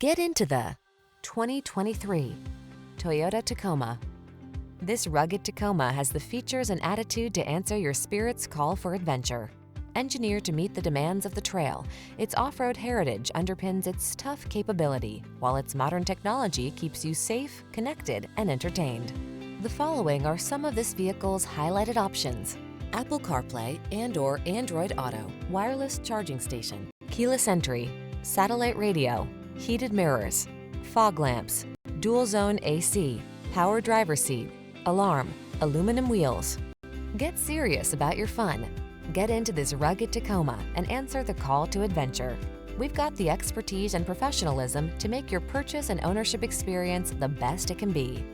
Get into the 2023 Toyota Tacoma. This rugged Tacoma has the features and attitude to answer your spirit's call for adventure. Engineered to meet the demands of the trail, its off-road heritage underpins its tough capability, while its modern technology keeps you safe, connected, and entertained. The following are some of this vehicle's highlighted options: Apple CarPlay and/or Android Auto, wireless charging station, keyless entry, satellite radio, heated mirrors, fog lamps, dual zone AC, power driver seat, alarm, aluminum wheels. Get serious about your fun. Get into this rugged Tacoma and answer the call to adventure. We've got the expertise and professionalism to make your purchase and ownership experience the best it can be.